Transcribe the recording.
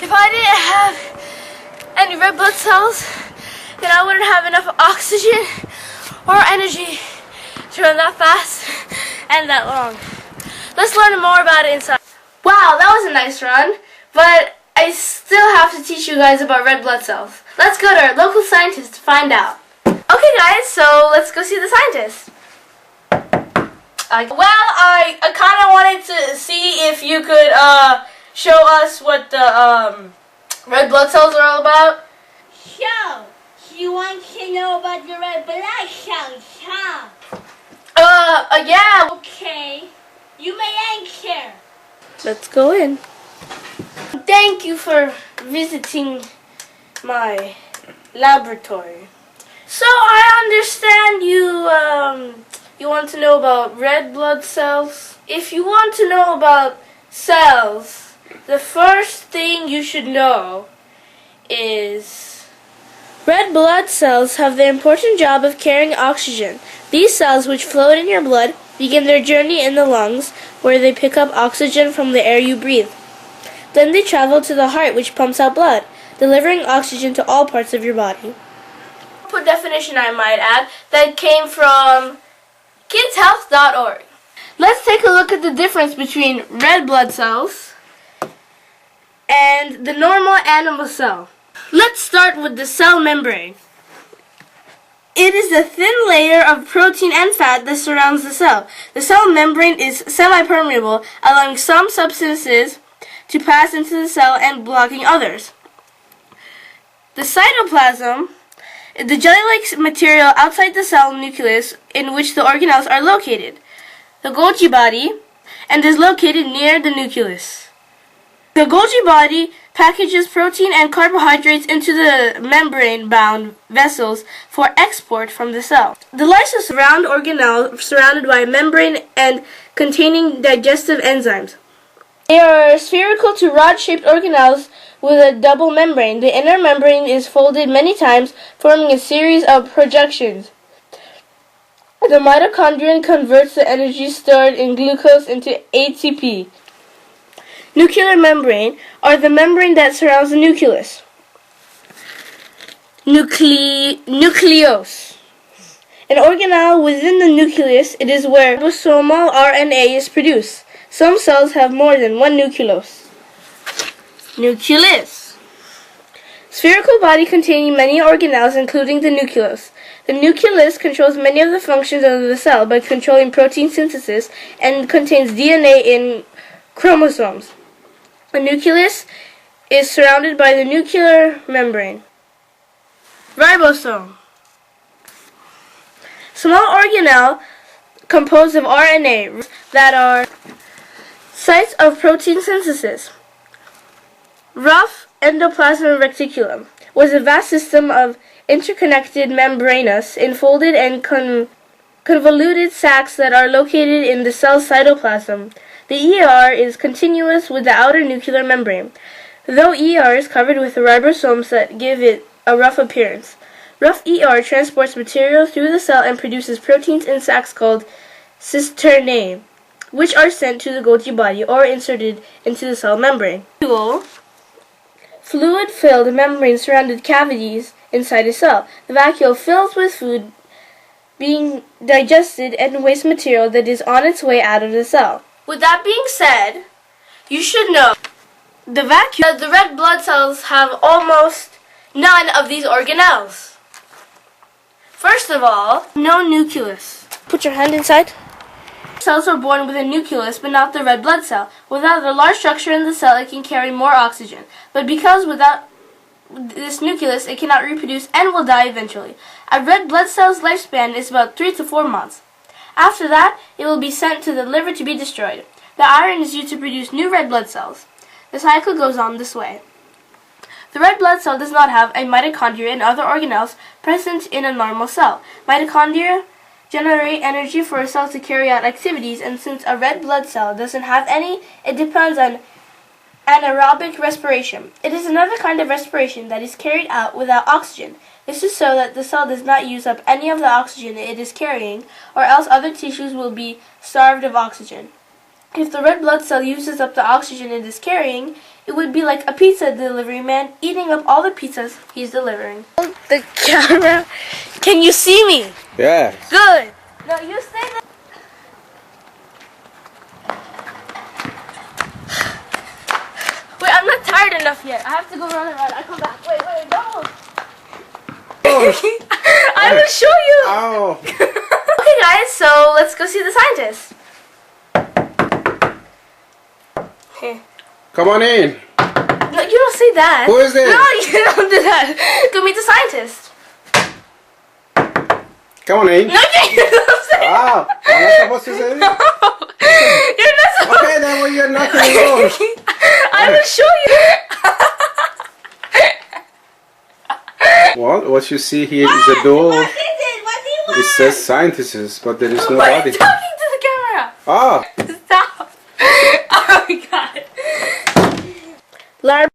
if I didn't have any red blood cells, then I wouldn't have enough oxygen or energy to run that fast and that long. Let's learn more about it inside. Wow, that was a nice run, but I still have to teach you guys about red blood cells. Let's go to our local scientist to find out. Okay guys, so let's go see the scientist. I kind of wanted to see if you could show us what the red blood cells are all about. So, you want to know about the red blood cells, huh? Yeah. Okay, you may answer. Let's go in. Thank you for visiting my laboratory. So I understand you want to know about red blood cells. If you want to know about cells, the first thing you should know is red blood cells have the important job of carrying oxygen. These cells, which float in your blood, begin their journey in the lungs, where they pick up oxygen from the air you breathe. Then they travel to the heart, which pumps out blood, delivering oxygen to all parts of your body. For definition, I might add, that came from kidshealth.org. Let's take a look at the difference between red blood cells and the normal animal cell. Let's start with the cell membrane. It is the thin layer of protein and fat that surrounds the cell. The cell membrane is semi-permeable, allowing some substances to pass into the cell and blocking others. The cytoplasm is the jelly-like material outside the cell nucleus in which the organelles are located. The Golgi body and is located near the nucleus. The Golgi body packages protein and carbohydrates into the membrane-bound vessels for export from the cell. The lysosomes, round organelle surrounded by a membrane and containing digestive enzymes. They are spherical to rod-shaped organelles with a double membrane. The inner membrane is folded many times, forming a series of projections. The mitochondrion converts the energy stored in glucose into ATP. Nuclear membrane are the membrane that surrounds the nucleus. Nucleus. An organelle within the nucleus, it is where ribosomal RNA is produced. Some cells have more than one nucleus. Nucleus. Spherical body containing many organelles, including the nucleus. The nucleus controls many of the functions of the cell by controlling protein synthesis and contains DNA in chromosomes. The nucleus is surrounded by the nuclear membrane. Ribosome. Small organelle composed of RNA that are sites of protein synthesis. Rough endoplasmic reticulum was a vast system of interconnected membranous, enfolded and convoluted sacs that are located in the cell's cytoplasm. The ER is continuous with the outer nuclear membrane, though ER is covered with ribosomes that give it a rough appearance. Rough ER transports material through the cell and produces proteins in sacs called cisternae, which are sent to the Golgi body or inserted into the cell membrane. Fluid-filled membrane-surrounded cavities inside a cell. The vacuole fills with food being digested and waste material that is on its way out of the cell. With that being said, you should know the red blood cells have almost none of these organelles. First of all, no nucleus. Put your hand inside. Cells are born with a nucleus, but not the red blood cell. Without the large structure in the cell, it can carry more oxygen. But because without this nucleus, it cannot reproduce and will die eventually. A red blood cell's lifespan is about 3 to 4 months. After that, it will be sent to the liver to be destroyed. The iron is used to produce new red blood cells. The cycle goes on this way. The red blood cell does not have a mitochondria and other organelles present in a normal cell. Mitochondria generate energy for a cell to carry out activities, and since a red blood cell doesn't have any, it depends on anaerobic respiration. It is another kind of respiration that is carried out without oxygen. This is so that the cell does not use up any of the oxygen it is carrying, or else other tissues will be starved of oxygen. If the red blood cell uses up the oxygen it is carrying, it would be like a pizza delivery man eating up all the pizzas he's delivering. The camera. Can you see me? Yeah. Good. No, you stay there. Wait, I'm not tired enough yet. I have to go run around. I come back. Wait, no. I will show you. Oh. Okay, guys, so let's go see the scientist. Here. Come on in. No, you don't say that. Who is this? No, you don't do that. Go meet the scientist. Come on in. No, you don't say Ah, I'm not supposed to say no. that? You're not supposed Okay, then well, you're nothing wrong. I will show you. Well, what you see here is a door. What is it? What do you want? It says scientists, but there is Why are nobody. you talking to the camera? Ah. Stop. Oh my god. Larb